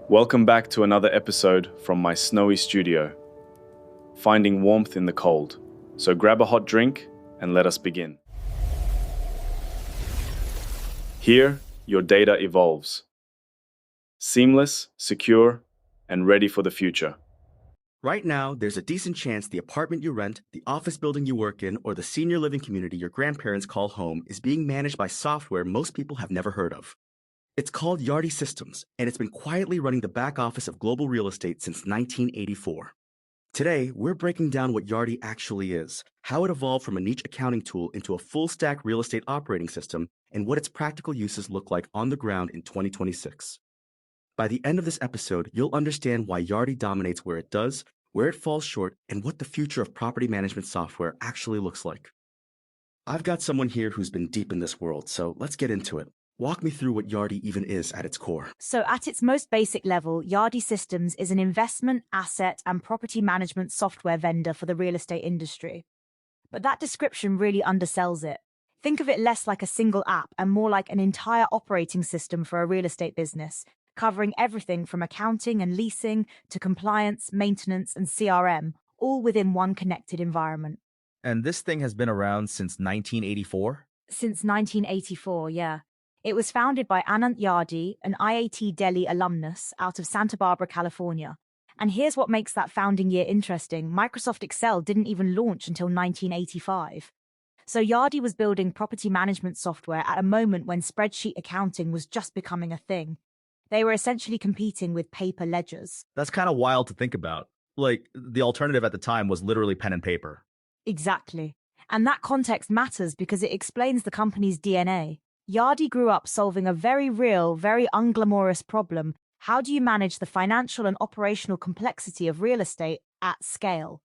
Welcome back to another episode from my snowy studio, finding warmth in the cold. So grab a hot drink and let us begin. Here, your data evolves. Seamless, secure, and ready for the future. Right now, there's a decent chance the apartment you rent, the office building you work in, or the senior living community your grandparents call home is being managed by software most people have never heard of. It's called Yardi Systems, and it's been quietly running the back office of global real estate since 1984. Today, we're breaking down what Yardi actually is, how it evolved from a niche accounting tool into a full-stack real estate operating system, and what its practical uses look like on the ground in 2026. By the end of this episode, you'll understand why Yardi dominates where it does, where it falls short, and what the future of property management software actually looks like. I've got someone here who's been deep in this world, so let's get into it. Walk me through what Yardi even is at its core. So at its most basic level, Yardi Systems is an investment, asset, and property management software vendor for the real estate industry. But that description really undersells it. Think of it less like a single app and more like an entire operating system for a real estate business, covering everything from accounting and leasing to compliance, maintenance, and CRM, all within one connected environment. And this thing has been around since 1984? Since 1984, yeah. It was founded by Anant Yardi, an IIT Delhi alumnus out of Santa Barbara, California. And here's what makes that founding year interesting. Microsoft Excel didn't even launch until 1985. So Yardi was building property management software at a moment when spreadsheet accounting was just becoming a thing. They were essentially competing with paper ledgers. That's kind of wild to think about. Like, the alternative at the time was literally pen and paper. Exactly. And that context matters because it explains the company's DNA. Yardi grew up solving a very real, very unglamorous problem. How do you manage the financial and operational complexity of real estate at scale?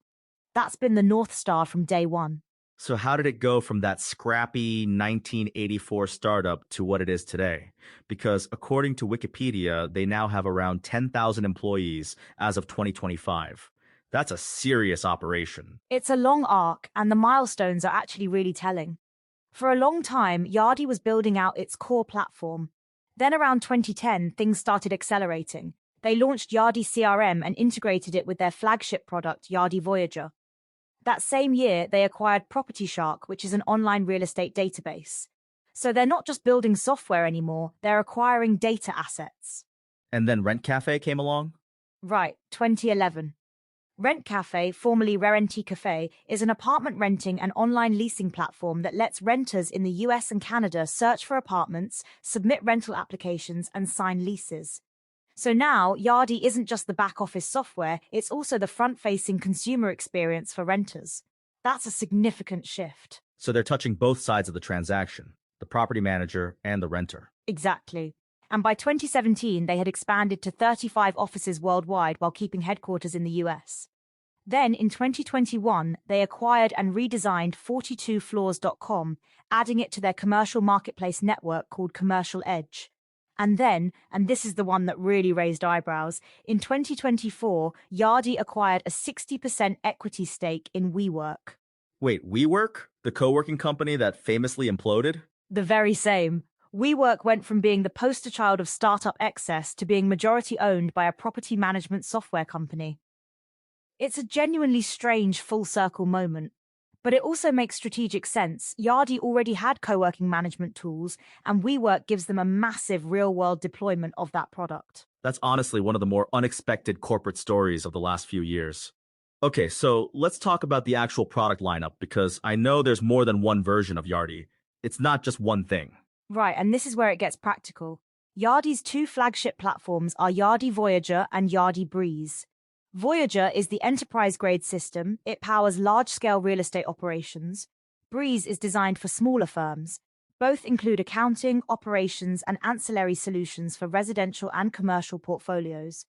That's been the North Star from day one. So how did it go from that scrappy 1984 startup to what it is today? Because according to Wikipedia, they now have around 10,000 employees as of 2025. That's a serious operation. It's a long arc, and the milestones are actually really telling. For a long time, Yardi was building out its core platform. Then around 2010, things started accelerating. They launched Yardi CRM and integrated it with their flagship product, Yardi Voyager. That same year, they acquired Property Shark, which is an online real estate database. So they're not just building software anymore, they're acquiring data assets. And then Rent Cafe came along? Right, 2011. Rent Cafe, formerly Rarenti Cafe, is an apartment renting and online leasing platform that lets renters in the US and Canada search for apartments, submit rental applications, and sign leases. So now, Yardi isn't just the back-office software, it's also the front-facing consumer experience for renters. That's a significant shift. So they're touching both sides of the transaction, the property manager and the renter. Exactly. And by 2017, they had expanded to 35 offices worldwide while keeping headquarters in the US. Then, in 2021, they acquired and redesigned 42floors.com, adding it to their commercial marketplace network called Commercial Edge. And then, and this is the one that really raised eyebrows, in 2024, Yardi acquired a 60% equity stake in WeWork. Wait, WeWork? The co-working company that famously imploded? The very same. WeWork went from being the poster child of startup excess to being majority owned by a property management software company. It's a genuinely strange full-circle moment. But it also makes strategic sense. Yardi already had co-working management tools, and WeWork gives them a massive real-world deployment of that product. That's honestly one of the more unexpected corporate stories of the last few years. Okay, so let's talk about the actual product lineup, because I know there's more than one version of Yardi. It's not just one thing. Right, and this is where it gets practical. Yardi's two flagship platforms are Yardi Voyager and Yardi Breeze. Voyager is the enterprise-grade system. It powers large-scale real estate operations. Breeze is designed for smaller firms. Both include accounting, operations, and ancillary solutions for residential and commercial portfolios.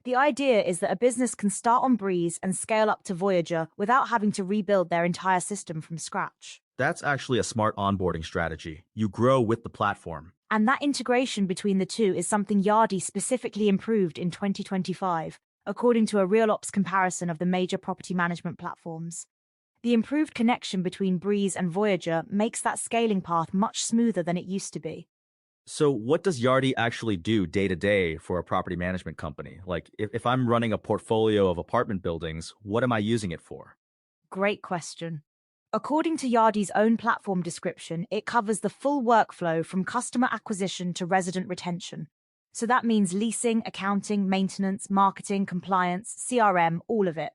The idea is that a business can start on Breeze and scale up to Voyager without having to rebuild their entire system from scratch. That's actually a smart onboarding strategy. You grow with the platform. And that integration between the two is something Yardi specifically improved in 2025. According to a RealOps comparison of the major property management platforms. The improved connection between Breeze and Voyager makes that scaling path much smoother than it used to be. So what does Yardi actually do day to day for a property management company? Like if I'm running a portfolio of apartment buildings, what am I using it for? Great question. According to Yardi's own platform description, it covers the full workflow from customer acquisition to resident retention. So that means leasing, accounting, maintenance, marketing, compliance, CRM, all of it.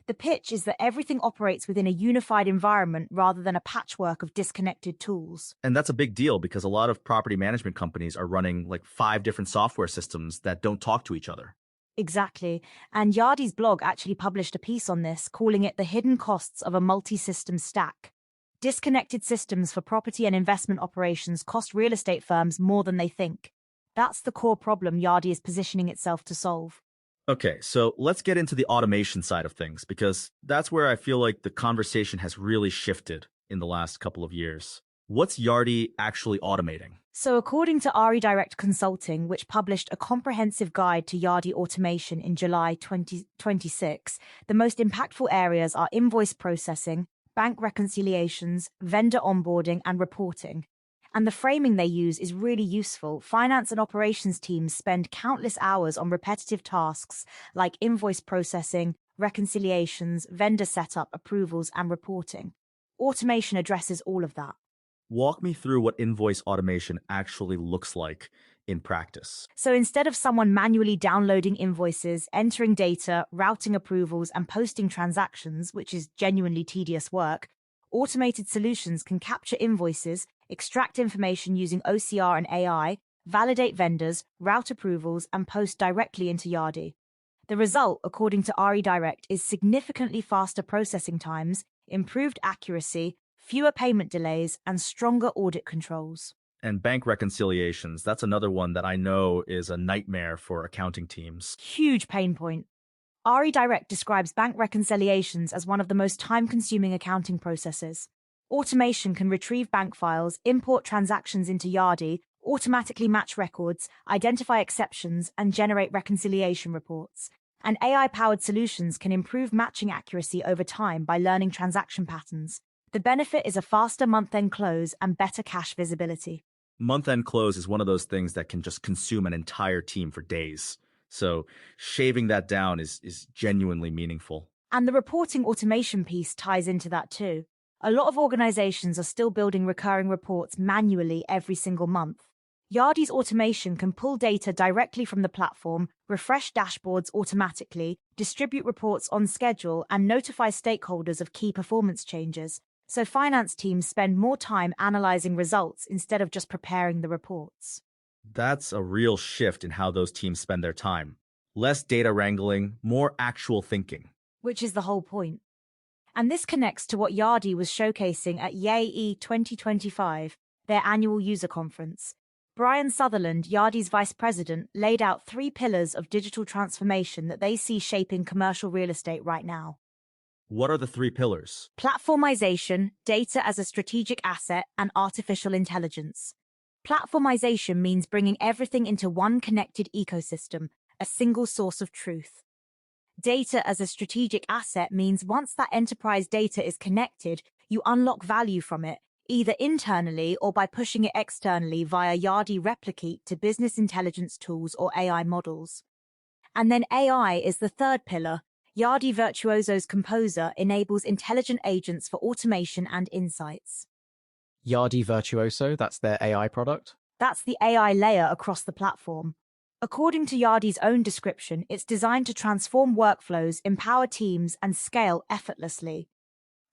The pitch is that everything operates within a unified environment rather than a patchwork of disconnected tools. And that's a big deal because a lot of property management companies are running like 5 different software systems that don't talk to each other. Exactly. And Yardi's blog actually published a piece on this, calling it the hidden costs of a multi-system stack. Disconnected systems for property and investment operations cost real estate firms more than they think. That's the core problem Yardi is positioning itself to solve. Okay, so let's get into the automation side of things because that's where I feel like the conversation has really shifted in the last couple of years. What's Yardi actually automating? So according to RE Direct Consulting, which published a comprehensive guide to Yardi automation in July 2026, the most impactful areas are invoice processing, bank reconciliations, vendor onboarding, and reporting. And the framing they use is really useful. Finance and operations teams spend countless hours on repetitive tasks like invoice processing, reconciliations, vendor setup, approvals, and reporting. Automation addresses all of that. Walk me through what invoice automation actually looks like in practice. So instead of someone manually downloading invoices, entering data, routing approvals, and posting transactions, which is genuinely tedious work, automated solutions can capture invoices, extract information using OCR and AI, validate vendors, route approvals, and post directly into Yardi. The result, according to RE Direct, is significantly faster processing times, improved accuracy, fewer payment delays, and stronger audit controls. And bank reconciliations, that's another one that I know is a nightmare for accounting teams. Huge pain point. RE Direct describes bank reconciliations as one of the most time-consuming accounting processes. Automation can retrieve bank files, import transactions into Yardi, automatically match records, identify exceptions, and generate reconciliation reports. And AI-powered solutions can improve matching accuracy over time by learning transaction patterns. The benefit is a faster month-end close and better cash visibility. Month-end close is one of those things that can just consume an entire team for days. So shaving that down is genuinely meaningful. And the reporting automation piece ties into that too. A lot of organizations are still building recurring reports manually every single month. Yardi's automation can pull data directly from the platform, refresh dashboards automatically, distribute reports on schedule, and notify stakeholders of key performance changes. So finance teams spend more time analyzing results instead of just preparing the reports. That's a real shift in how those teams spend their time. Less data wrangling, more actual thinking. Which is the whole point. And this connects to what Yardi was showcasing at YAE 2025, their annual user conference. Brian Sutherland, Yardi's vice president, laid out 3 pillars of digital transformation that they see shaping commercial real estate right now. What are the 3 pillars? Platformization, data as a strategic asset, and artificial intelligence. Platformization means bringing everything into one connected ecosystem, a single source of truth. Data as a strategic asset means once that enterprise data is connected, you unlock value from it, either internally or by pushing it externally via Yardi Replicate to business intelligence tools or AI models. And then AI is the third pillar. Yardi Virtuoso's Composer enables intelligent agents for automation and insights. Yardi Virtuoso, that's their AI product? That's the AI layer across the platform. According to Yardi's own description, it's designed to transform workflows, empower teams, and scale effortlessly.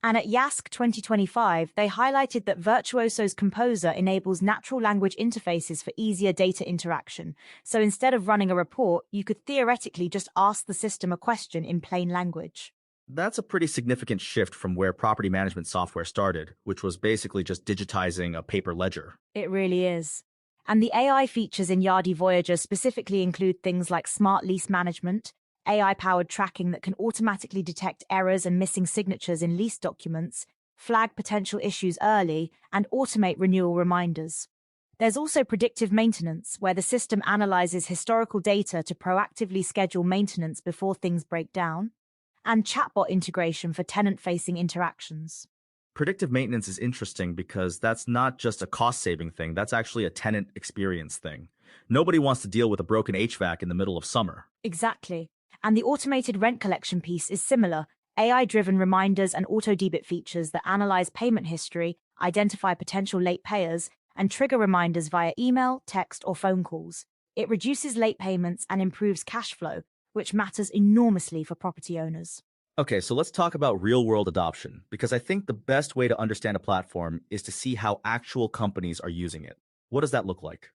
And at YASC 2025, they highlighted that Virtuoso's Composer enables natural language interfaces for easier data interaction. So instead of running a report, you could theoretically just ask the system a question in plain language. That's a pretty significant shift from where property management software started, which was basically just digitizing a paper ledger. It really is. And the AI features in Yardi Voyager specifically include things like smart lease management, AI-powered tracking that can automatically detect errors and missing signatures in lease documents, flag potential issues early, and automate renewal reminders. There's also predictive maintenance, where the system analyzes historical data to proactively schedule maintenance before things break down, and chatbot integration for tenant-facing interactions. Predictive maintenance is interesting because that's not just a cost-saving thing, that's actually a tenant experience thing. Nobody wants to deal with a broken HVAC in the middle of summer. Exactly. And the automated rent collection piece is similar. AI-driven reminders and auto-debit features that analyze payment history, identify potential late payers, and trigger reminders via email, text, or phone calls. It reduces late payments and improves cash flow, which matters enormously for property owners. Okay, so let's talk about real-world adoption, because I think the best way to understand a platform is to see how actual companies are using it. What does that look like?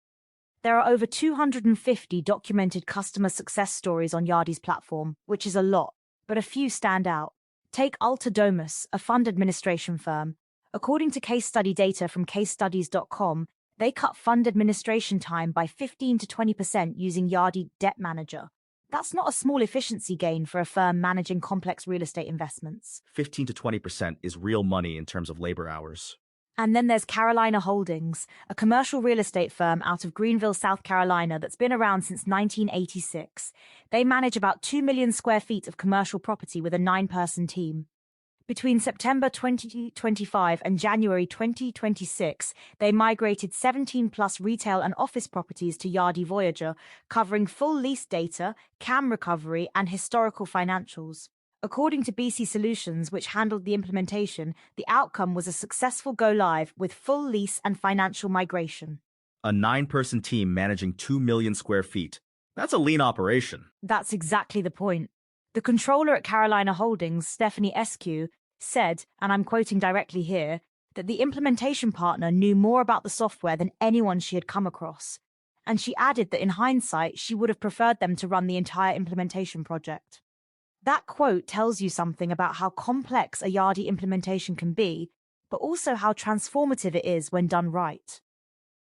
There are over 250 documented customer success stories on Yardi's platform, which is a lot, but a few stand out. Take Alta Domus, a fund administration firm. According to case study data from casestudies.com, they cut fund administration time by 15 to 20% using Yardi Debt Manager. That's not a small efficiency gain for a firm managing complex real estate investments. 15 to 20% is real money in terms of labor hours. And then there's Carolina Holdings, a commercial real estate firm out of Greenville, South Carolina that's been around since 1986. They manage about 2 million square feet of commercial property with a 9-person team. Between September 2025 and January 2026, they migrated 17-plus retail and office properties to Yardi Voyager, covering full lease data, CAM recovery, and historical financials. According to BC Solutions, which handled the implementation, the outcome was a successful go-live with full lease and financial migration. A 9-person team managing 2 million square feet. That's a lean operation. That's exactly the point. The controller at Carolina Holdings, Stephanie Eskew, said, and I'm quoting directly here, that the implementation partner knew more about the software than anyone she had come across. And she added that in hindsight, she would have preferred them to run the entire implementation project. That quote tells you something about how complex a Yardi implementation can be, but also how transformative it is when done right.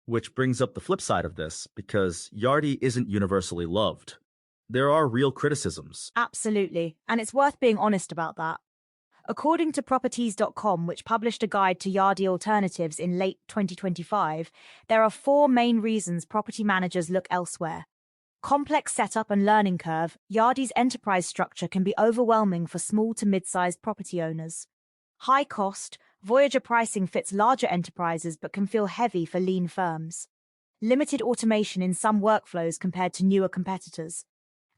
Which brings up the flip side of this, because Yardi isn't universally loved. There are real criticisms. Absolutely, and it's worth being honest about that. According to Properties.com, which published a guide to Yardi alternatives in late 2025, there are 4 main reasons property managers look elsewhere. Complex setup and learning curve, Yardi's enterprise structure can be overwhelming for small to mid-sized property owners. High cost, Voyager pricing fits larger enterprises but can feel heavy for lean firms. Limited automation in some workflows compared to newer competitors.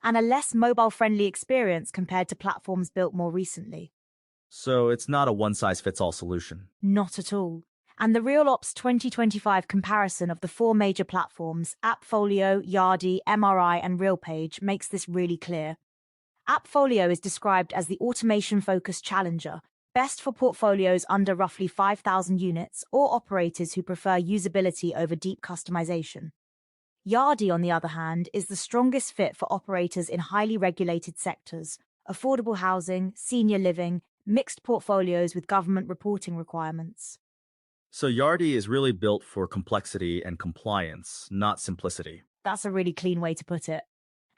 And a less mobile-friendly experience compared to platforms built more recently. So it's not a one-size-fits-all solution. Not at all. And the RealOps 2025 comparison of the 4 major platforms, AppFolio, Yardi, MRI, and RealPage, makes this really clear. AppFolio is described as the automation-focused challenger, best for portfolios under roughly 5,000 units or operators who prefer usability over deep customization. Yardi, on the other hand, is the strongest fit for operators in highly regulated sectors, affordable housing, senior living, mixed portfolios with government reporting requirements. So Yardi is really built for complexity and compliance, not simplicity. That's a really clean way to put it.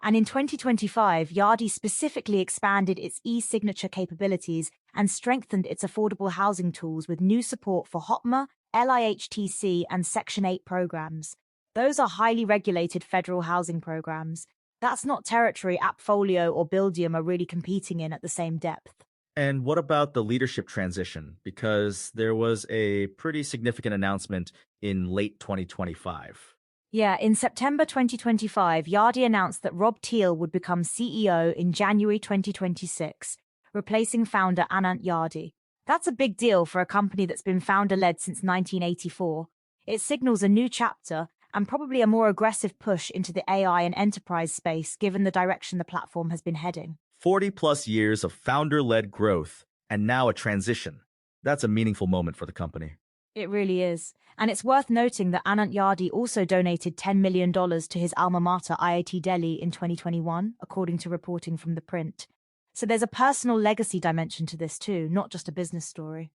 And in 2025, Yardi specifically expanded its e-signature capabilities and strengthened its affordable housing tools with new support for HOTMA, LIHTC, and Section 8 programs. Those are highly regulated federal housing programs. That's not territory AppFolio or Buildium are really competing in at the same depth. And what about the leadership transition? Because there was a pretty significant announcement in late 2025. Yeah, in September 2025, Yardi announced that Rob Teal would become CEO in January 2026, replacing founder Anant Yardi. That's a big deal for a company that's been founder-led since 1984. It signals a new chapter and probably a more aggressive push into the AI and enterprise space given the direction the platform has been heading. 40-plus years of founder-led growth, and now a transition. That's a meaningful moment for the company. It really is. And it's worth noting that Anant Yardi also donated $10 million to his alma mater, IIT Delhi, in 2021, according to reporting from The Print. So there's a personal legacy dimension to this too, not just a business story.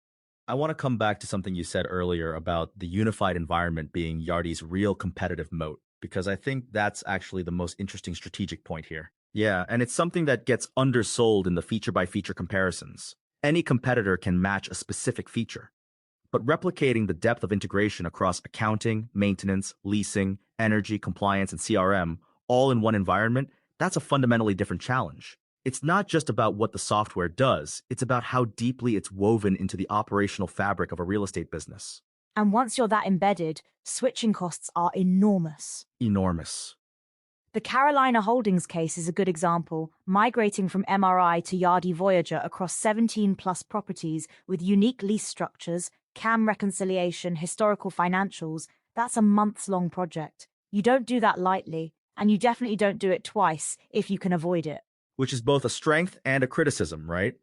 I want to come back to something you said earlier about the unified environment being Yardi's real competitive moat, because I think that's actually the most interesting strategic point here. Yeah, and it's something that gets undersold in the feature-by-feature comparisons. Any competitor can match a specific feature. But replicating the depth of integration across accounting, maintenance, leasing, energy, compliance, and CRM, all in one environment, that's a fundamentally different challenge. It's not just about what the software does, it's about how deeply it's woven into the operational fabric of a real estate business. And once you're that embedded, switching costs are enormous. Enormous. The Carolina Holdings case is a good example, migrating from MRI to Yardi Voyager across 17 plus properties with unique lease structures, CAM reconciliation, historical financials. That's a months-long project. You don't do that lightly, and you definitely don't do it twice if you can avoid it. Which is both a strength and a criticism, right?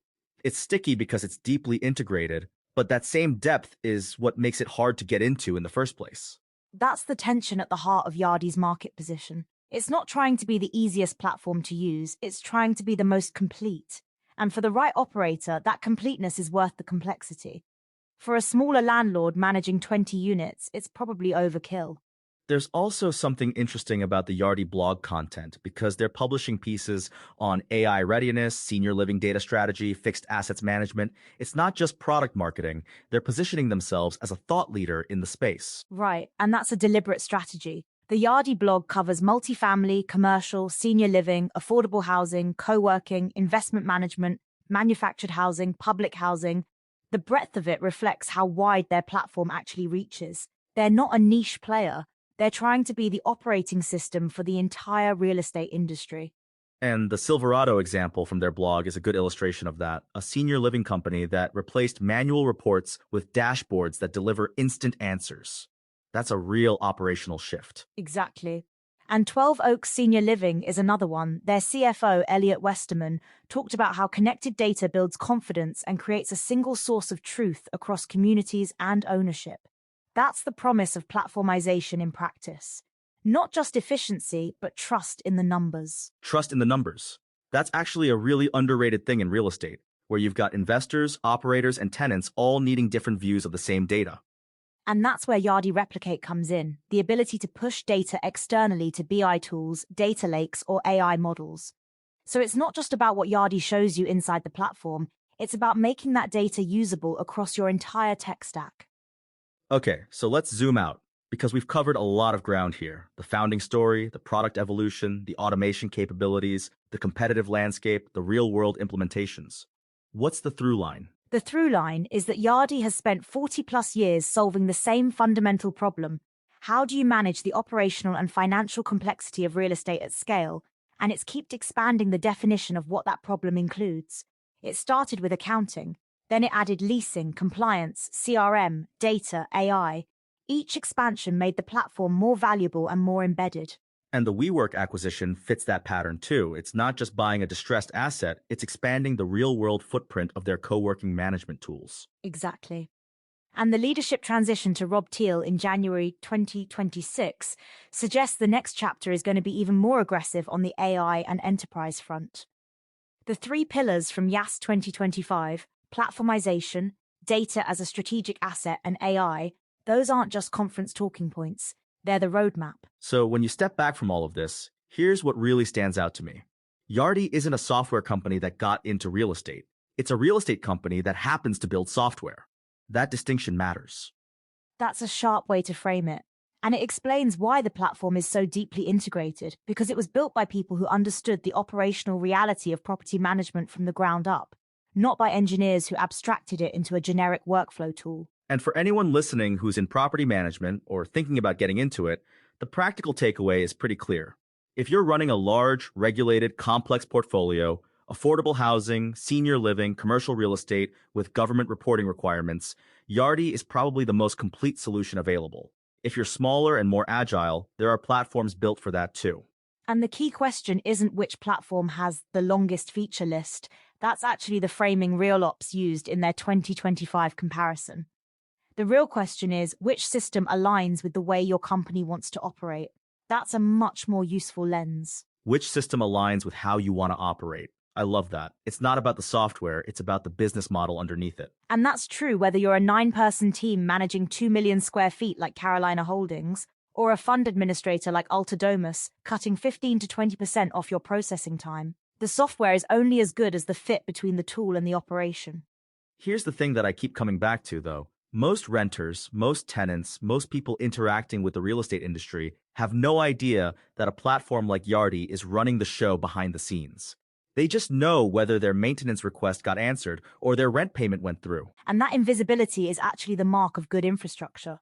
It's sticky because it's deeply integrated, but that same depth is what makes it hard to get into in the first place. That's the tension at the heart of Yardi's market position. It's not trying to be the easiest platform to use, it's trying to be the most complete. And for the right operator, that completeness is worth the complexity. For a smaller landlord managing 20 units, it's probably overkill. There's also something interesting about the Yardi blog content because they're publishing pieces on AI readiness, senior living data strategy, fixed assets management. It's not just product marketing. They're positioning themselves as a thought leader in the space. Right, and that's a deliberate strategy. The Yardi blog covers multifamily, commercial, senior living, affordable housing, co-working, investment management, manufactured housing, public housing. The breadth of it reflects how wide their platform actually reaches. They're not a niche player. They're trying to be the operating system for the entire real estate industry. And the Silverado example from their blog is a good illustration of that. A senior living company that replaced manual reports with dashboards that deliver instant answers. That's a real operational shift. Exactly. And 12 Oaks Senior Living is another one. Their CFO, Elliot Westerman, talked about how connected data builds confidence and creates a single source of truth across communities and ownership. That's the promise of platformization in practice. Not just efficiency, but trust in the numbers. Trust in the numbers. That's actually a really underrated thing in real estate, where you've got investors, operators, and tenants all needing different views of the same data. And that's where Yardi Replicate comes in, the ability to push data externally to BI tools, data lakes, or AI models. So it's not just about what Yardi shows you inside the platform, it's about making that data usable across your entire tech stack. Okay, so let's zoom out, because we've covered a lot of ground here. The founding story, the product evolution, the automation capabilities, the competitive landscape, the real-world implementations. What's the through line? The through line is that Yardi has spent 40 plus years solving the same fundamental problem. How do you manage the operational and financial complexity of real estate at scale? And it's kept expanding the definition of what that problem includes. It started with accounting. Then it added leasing, compliance, CRM, data, AI. Each expansion made the platform more valuable and more embedded. And the WeWork acquisition fits that pattern too. It's not just buying a distressed asset, it's expanding the real-world footprint of their co-working management tools. Exactly. And the leadership transition to Rob Teal in January 2026 suggests the next chapter is going to be even more aggressive on the AI and enterprise front. The three pillars from YAS 2025, platformization, data as a strategic asset, and AI, those aren't just conference talking points. They're the roadmap. So when you step back from all of this, here's what really stands out to me. Yardi isn't a software company that got into real estate. It's a real estate company that happens to build software. That distinction matters. That's a sharp way to frame it. And it explains why the platform is so deeply integrated, because it was built by people who understood the operational reality of property management from the ground up, not by engineers who abstracted it into a generic workflow tool. And for anyone listening who's in property management or thinking about getting into it, the practical takeaway is pretty clear. If you're running a large, regulated, complex portfolio, affordable housing, senior living, commercial real estate with government reporting requirements, Yardi is probably the most complete solution available. If you're smaller and more agile, there are platforms built for that too. And the key question isn't which platform has the longest feature list. That's actually the framing RealOps used in their 2025 comparison. The real question is which system aligns with the way your company wants to operate. That's a much more useful lens. Which system aligns with how you want to operate? I love that. It's not about the software, it's about the business model underneath it. And that's true whether you're a 9-person team managing 2 million square feet like Carolina Holdings, or a fund administrator like Altadomus, cutting 15 to 20% off your processing time. The software is only as good as the fit between the tool and the operation. Here's the thing that I keep coming back to, though. Most renters, most tenants, most people interacting with the real estate industry have no idea that a platform like Yardi is running the show behind the scenes. They just know whether their maintenance request got answered or their rent payment went through. And that invisibility is actually the mark of good infrastructure.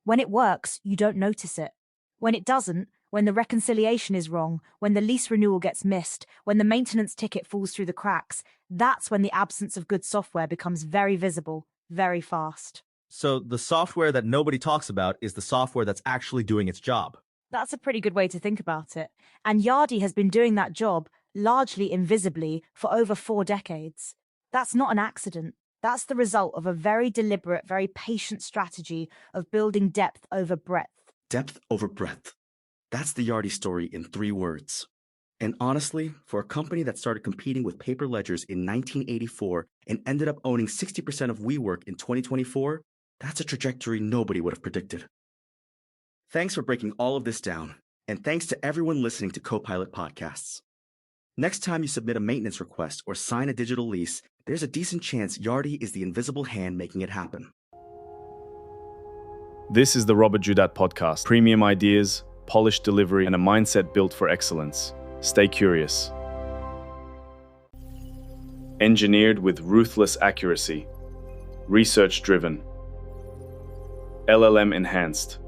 When it works, you don't notice it. When it doesn't, when the reconciliation is wrong, when the lease renewal gets missed, when the maintenance ticket falls through the cracks, that's when the absence of good software becomes very visible, very fast. So the software that nobody talks about is the software that's actually doing its job. That's a pretty good way to think about it. And Yardi has been doing that job, largely invisibly, for over 4 decades. That's not an accident. That's the result of a very deliberate, very patient strategy of building depth over breadth. Depth over breadth. That's the Yardi story in 3 words. And honestly, for a company that started competing with paper ledgers in 1984 and ended up owning 60% of WeWork in 2024, that's a trajectory nobody would have predicted. Thanks for breaking all of this down, and thanks to everyone listening to Copilot Podcasts. Next time you submit a maintenance request or sign a digital lease, there's a decent chance Yardi is the invisible hand making it happen. This is the Robert Joodat Podcast. Premium ideas, polished delivery, and a mindset built for excellence. Stay curious. Engineered with ruthless accuracy. Research-driven. LLM enhanced.